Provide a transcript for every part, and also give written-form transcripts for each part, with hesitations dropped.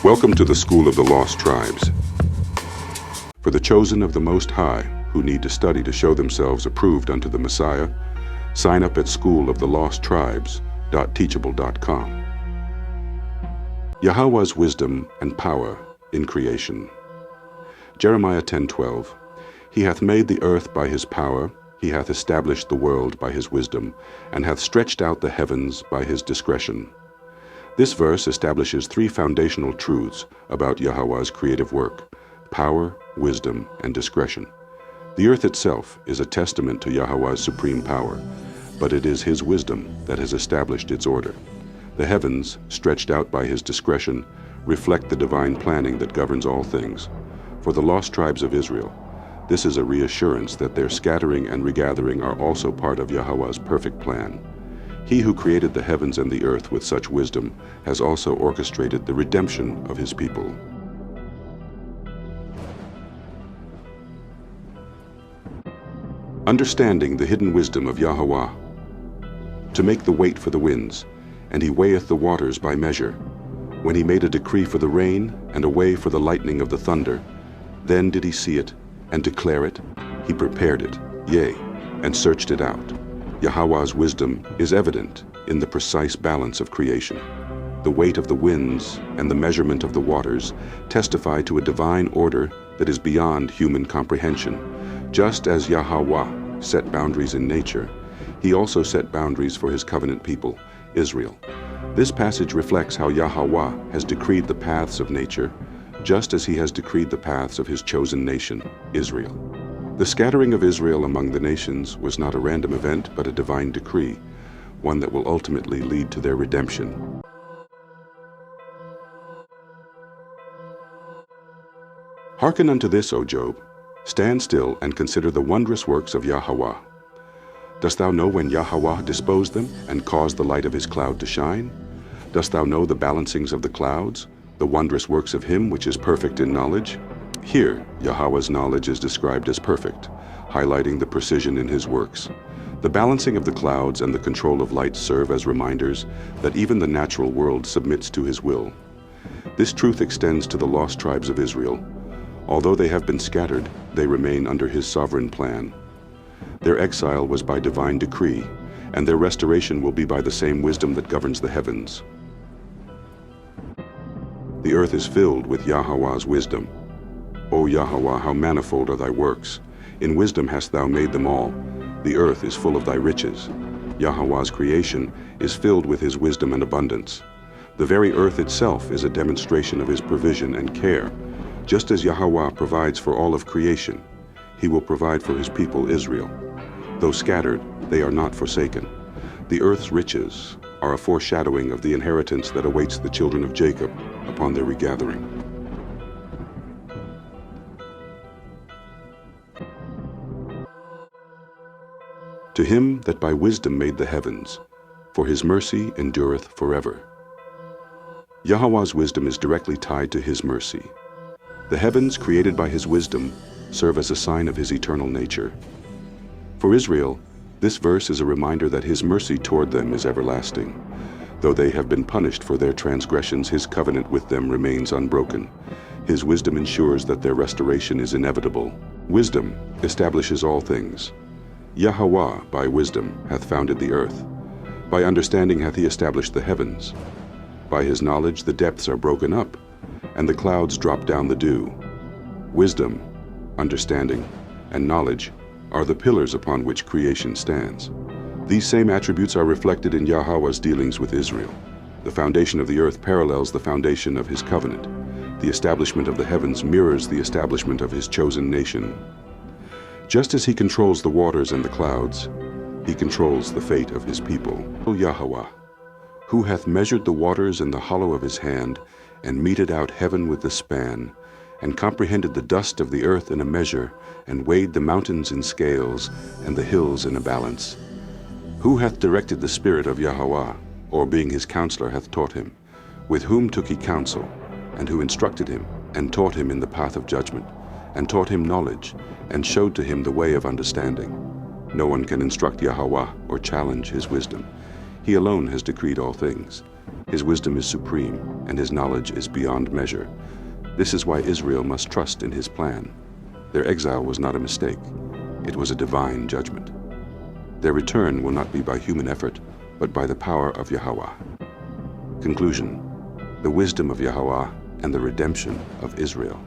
Welcome to the School of the Lost Tribes. For the chosen of the Most High, who need to study to show themselves approved unto the Messiah, sign up at schooloftheLostTribes.teachable.com. Yahweh's wisdom and power in creation. Jeremiah 10:12. He hath made the earth by his power, he hath established the world by his wisdom, and hath stretched out the heavens by his discretion. This verse establishes three foundational truths about Yahweh's creative work: power, wisdom, and discretion. The earth itself is a testament to Yahweh's supreme power, but it is his wisdom that has established its order. The heavens, stretched out by his discretion, reflect the divine planning that governs all things. For the lost tribes of Israel, this is a reassurance that their scattering and regathering are also part of Yahweh's perfect plan. He who created the heavens and the earth with such wisdom has also orchestrated the redemption of his people. Understanding the hidden wisdom of Yahweh. To make the weight for the winds, and he weigheth the waters by measure. When he made a decree for the rain, and a way for the lightning of the thunder, then did he see it, and declare it. He prepared it, yea, and searched it out. Yahweh's wisdom is evident in the precise balance of creation. The weight of the winds and the measurement of the waters testify to a divine order that is beyond human comprehension. Just as Yahweh set boundaries in nature, he also set boundaries for his covenant people, Israel. This passage reflects how Yahweh has decreed the paths of nature, just as he has decreed the paths of his chosen nation, Israel. The scattering of Israel among the nations was not a random event, but a divine decree, one that will ultimately lead to their redemption. Hearken unto this, O Job. Stand still and consider the wondrous works of Yahweh. Dost thou know when Yahweh disposed them and caused the light of his cloud to shine? Dost thou know the balancings of the clouds, the wondrous works of him which is perfect in knowledge? Here, Yahweh's knowledge is described as perfect, highlighting the precision in his works. The balancing of the clouds and the control of light serve as reminders that even the natural world submits to his will. This truth extends to the lost tribes of Israel. Although they have been scattered, they remain under his sovereign plan. Their exile was by divine decree, and their restoration will be by the same wisdom that governs the heavens. The earth is filled with Yahweh's wisdom. O Yahweh, how manifold are thy works! In wisdom hast thou made them all. The earth is full of thy riches. Yahweh's creation is filled with his wisdom and abundance. The very earth itself is a demonstration of his provision and care. Just as Yahweh provides for all of creation, he will provide for his people Israel. Though scattered, they are not forsaken. The earth's riches are a foreshadowing of the inheritance that awaits the children of Jacob upon their regathering. To him that by wisdom made the heavens, for his mercy endureth forever. Yahweh's wisdom is directly tied to his mercy. The heavens, created by his wisdom, serve as a sign of his eternal nature. For Israel, this verse is a reminder that his mercy toward them is everlasting. Though they have been punished for their transgressions, his covenant with them remains unbroken. His wisdom ensures that their restoration is inevitable. Wisdom establishes all things. Yahweh, by wisdom, hath founded the earth. By understanding hath he established the heavens. By his knowledge the depths are broken up, and the clouds drop down the dew. Wisdom, understanding, and knowledge are the pillars upon which creation stands. These same attributes are reflected in Yahweh's dealings with Israel. The foundation of the earth parallels the foundation of his covenant. The establishment of the heavens mirrors the establishment of his chosen nation. Just as he controls the waters and the clouds, he controls the fate of his people. O Yahweh, who hath measured the waters in the hollow of his hand, and meted out heaven with the span, and comprehended the dust of the earth in a measure, and weighed the mountains in scales, and the hills in a balance. Who hath directed the spirit of Yahweh, or being his counselor hath taught him? With whom took he counsel, and who instructed him, and taught him in the path of judgment, and taught him knowledge, and showed to him the way of understanding? No one can instruct Yahweh or challenge his wisdom. He alone has decreed all things. His wisdom is supreme, and his knowledge is beyond measure. This is why Israel must trust in his plan. Their exile was not a mistake. It was a divine judgment. Their return will not be by human effort, but by the power of Yahweh. Conclusion: the wisdom of Yahweh and the redemption of Israel.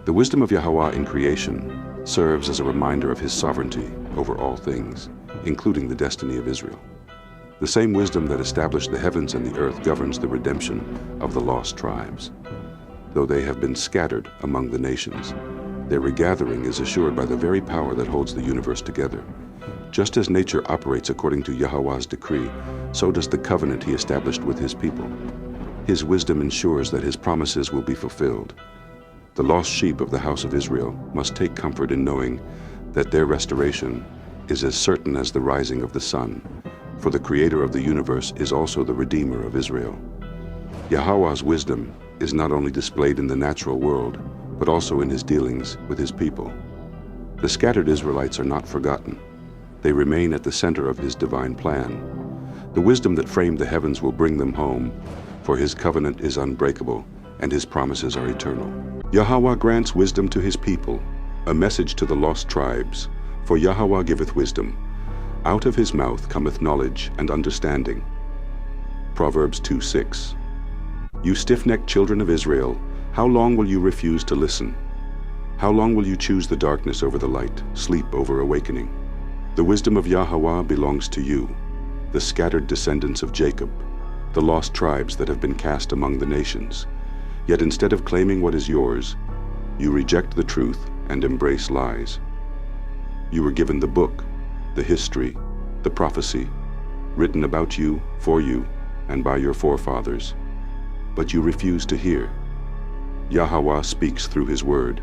The wisdom of Yahweh in creation serves as a reminder of his sovereignty over all things, including the destiny of Israel. The same wisdom that established the heavens and the earth governs the redemption of the lost tribes. Though they have been scattered among the nations, their regathering is assured by the very power that holds the universe together. Just as nature operates according to Yahweh's decree, so does the covenant he established with his people. His wisdom ensures that his promises will be fulfilled. The lost sheep of the house of Israel must take comfort in knowing that their restoration is as certain as the rising of the sun, for the Creator of the universe is also the Redeemer of Israel. Yahweh's wisdom is not only displayed in the natural world, but also in his dealings with his people. The scattered Israelites are not forgotten. They remain at the center of his divine plan. The wisdom that framed the heavens will bring them home, for his covenant is unbreakable, and his promises are eternal. Yahweh grants wisdom to his people, a message to the lost tribes, for Yahweh giveth wisdom. Out of his mouth cometh knowledge and understanding. Proverbs 2:6. You stiff-necked children of Israel, how long will you refuse to listen? How long will you choose the darkness over the light, sleep over awakening? The wisdom of Yahweh belongs to you, the scattered descendants of Jacob, the lost tribes that have been cast among the nations. Yet instead of claiming what is yours, you reject the truth and embrace lies. You were given the book, the history, the prophecy, written about you, for you, and by your forefathers. But you refuse to hear. Yahweh speaks through his word.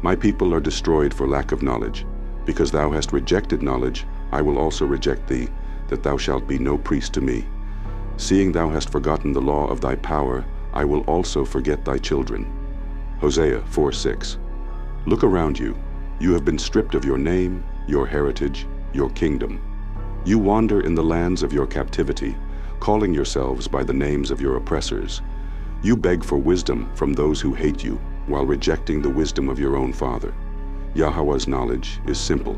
My people are destroyed for lack of knowledge. Because thou hast rejected knowledge, I will also reject thee, that thou shalt be no priest to me. Seeing thou hast forgotten the law of thy power, I will also forget thy children. Hosea 4:6. Look around you. You have been stripped of your name, your heritage, your kingdom. You wander in the lands of your captivity, calling yourselves by the names of your oppressors. You beg for wisdom from those who hate you, while rejecting the wisdom of your own father. Yahweh's knowledge is simple.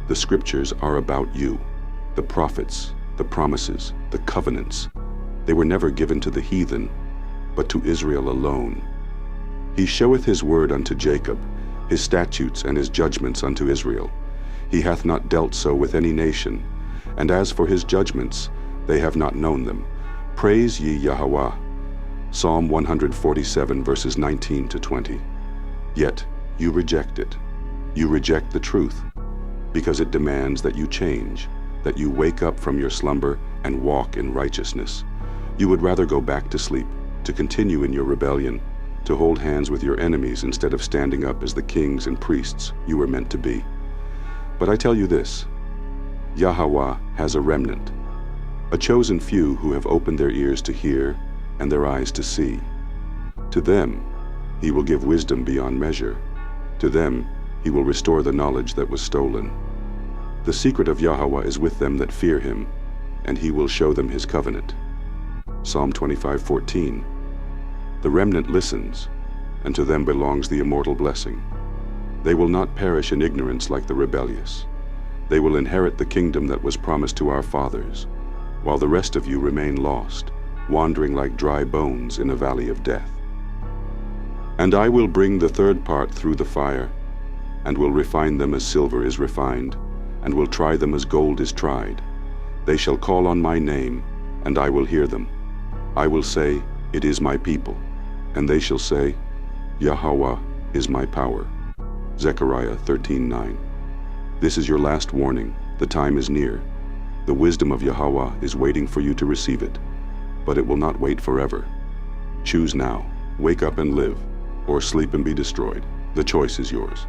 The scriptures are about you. The prophets, the promises, the covenants. They were never given to the heathen, but to Israel alone. He showeth his word unto Jacob, his statutes and his judgments unto Israel. He hath not dealt so with any nation, and as for his judgments, they have not known them. Praise ye Yahweh. Psalm 147 verses 19 to 20. Yet you reject it. You reject the truth, because it demands that you change, that you wake up from your slumber and walk in righteousness. You would rather go back to sleep, to continue in your rebellion, to hold hands with your enemies instead of standing up as the kings and priests you were meant to be. But I tell you this, Yahweh has a remnant, a chosen few who have opened their ears to hear and their eyes to see. To them he will give wisdom beyond measure. To them he will restore the knowledge that was stolen. The secret of Yahweh is with them that fear him, and he will show them his covenant. Psalm 25:14. The remnant listens, and to them belongs the immortal blessing. They will not perish in ignorance like the rebellious. They will inherit the kingdom that was promised to our fathers, while the rest of you remain lost, wandering like dry bones in a valley of death. And I will bring the third part through the fire, and will refine them as silver is refined, and will try them as gold is tried. They shall call on my name, and I will hear them. I will say, it is my people, and they shall say, Yahweh is my power. Zechariah 13:9. This is your last warning. The time is near. The wisdom of Yahweh is waiting for you to receive it, but it will not wait forever. Choose now. Wake up and live, or sleep and be destroyed. The choice is yours.